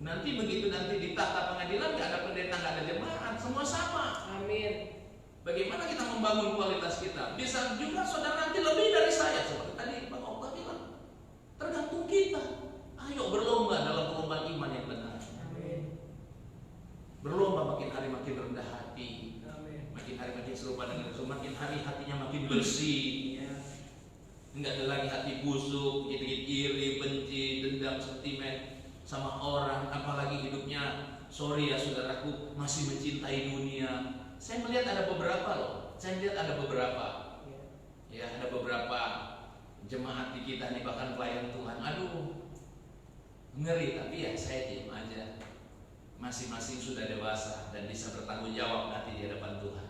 Nanti begitu nanti di tahta pengadilan nggak ada pendeta, nggak ada jemaat, semua sama. Amin. Bagaimana kita membangun kualitas kita? Bisa juga saudara nanti lebih dari saya, seperti tadi Bang Okta bilang. Tergantung kita. Ayo berlomba dalam perlombaan iman yang benar. Amin. Berlomba makin hari makin rendah hati, Amin. makin hari makin serupa dengan Yesus, makin hari hatinya makin bersih. Ya. Enggak ada lagi hati busuk, gitu-gitu iri, benci, dendam, sentimen sama orang, apalagi hidupnya, sorry ya saudaraku, masih mencintai dunia. Saya melihat ada beberapa loh, ya ada beberapa jemaat di kita nih, bahkan pelayan Tuhan, aduh ngeri, tapi ya saya diam aja. Masing-masing sudah dewasa dan bisa bertanggung jawab nanti di hadapan Tuhan.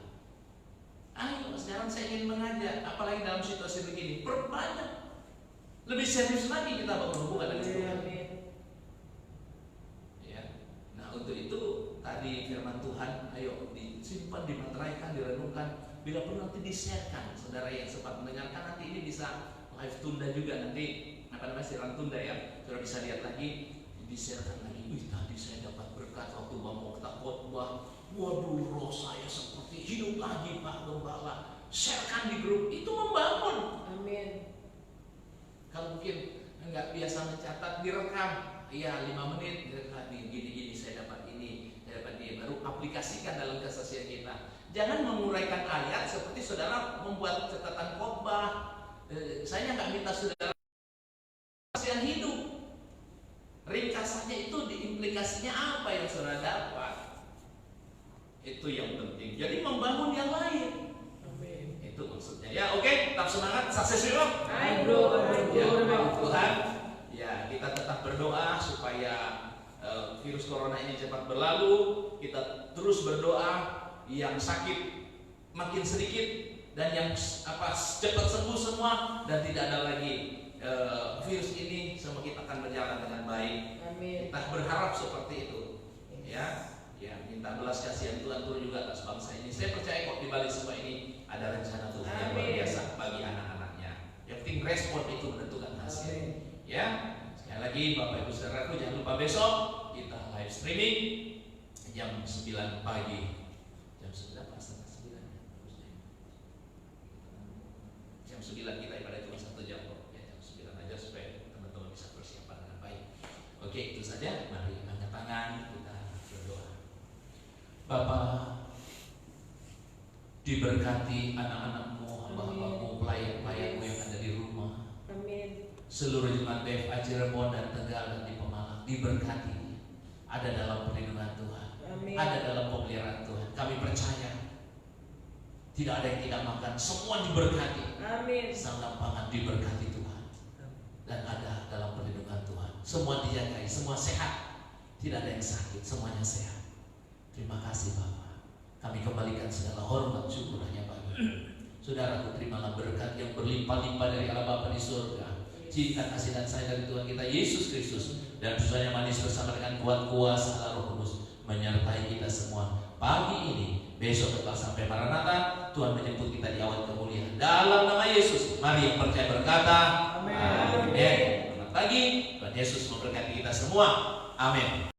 Ayo sekarang saya ingin mengajak, apalagi dalam situasi begini, perbanyak, lebih serius lagi kita bangun hubungan dengan Tuhan. Ya, nah untuk itu tadi firman Tuhan, ayo disimpan, dimateraikan, direnungkan. Bila perlu nanti di-sharekan, saudara yang sempat mendengarkan, nanti ini bisa live tunda juga, nanti siaran tunda ya, saudara bisa lihat lagi, di-sharekan lagi. Wih, tadi saya dapat berkat waktu Bang Okta khotbah. Waduh, roh saya seperti hidup lagi Pak Gembala. Sharekan di grup, itu membangun. Amin. Kalau mungkin nggak biasa mencatat, direkam. Iya, 5 menit direkam, gini-gini saya dapat ini, saya dapat ini. Baru aplikasikan dalam kesaksian kita. Jangan menguraikan ayat seperti saudara membuat catatan khotbah. Saya nggak minta saudara kesaksian hidup. Ringkasannya itu diimplikasinya apa yang saudara dapat. Itu yang penting. Jadi membangun yang lain. Amin. Itu maksudnya. Ya, oke, tetap semangat, sukses yuk. Hai bro. Ya, Tuhan, ya kita tetap berdoa supaya virus corona ini cepat berlalu. Kita terus berdoa yang sakit makin sedikit dan yang cepat sembuh semua, dan tidak ada lagi virus ini, semua kita akan berjalan dengan baik. Amin. Kita berharap seperti itu. Ya, minta belas kasihan Tuhan turun juga atas bangsa ini. Saya percaya kok di balik semua ini ada rencana Tuhan yang luar biasa bagi anak-anaknya. Yang penting respon itu menentukan hasil. Amin. Ya, sekali lagi Bapak Ibu Saudaraku, jangan lupa besok kita live streaming jam 9 pagi. Jam 9 pas setengah 9 ya. Jam 9 kita ibadah cuma 1 jam kok. Ya, jam 9 aja supaya teman-teman bisa persiapan dengan baik. Oke, itu saja. Mari angkat tangan, kita berdoa. Bapak, diberkati anak-anakmu, hamba-hambamu, pelayan-pelayanmu yang ada di rumah. Amin. Seluruh jemaat BFA Cirebon dan Tegal dan di Pemalang diberkati. Ada dalam perlindungan Tuhan. Amin. Ada dalam pemeliharaan Tuhan. Kami percaya tidak ada yang tidak makan, semua diberkati. Amin. Sandang pangan diberkati Tuhan. Dan ada dalam perlindungan Tuhan. Semua dijagai, semua sehat. Tidak ada yang sakit, semuanya sehat. Terima kasih Bapak. Kami kembalikan segala hormat syukur hanya bagi Saudaraku, terimalah berkat yang berlimpah-limpah dari Allah Bapa di surga, cinta kasih dan sayang dari Tuhan kita Yesus Kristus, dan dosa yang manis bersama dengan kuat kuasa Allah Roh Kudus menyertai kita semua pagi ini, besok tetap sampai Maranatha. Tuhan menjemput kita di awal kemuliaan. Dalam nama Yesus, mari yang percaya berkata Amin. Amin. Selamat pagi, Tuhan Yesus memberkati kita semua. Amin.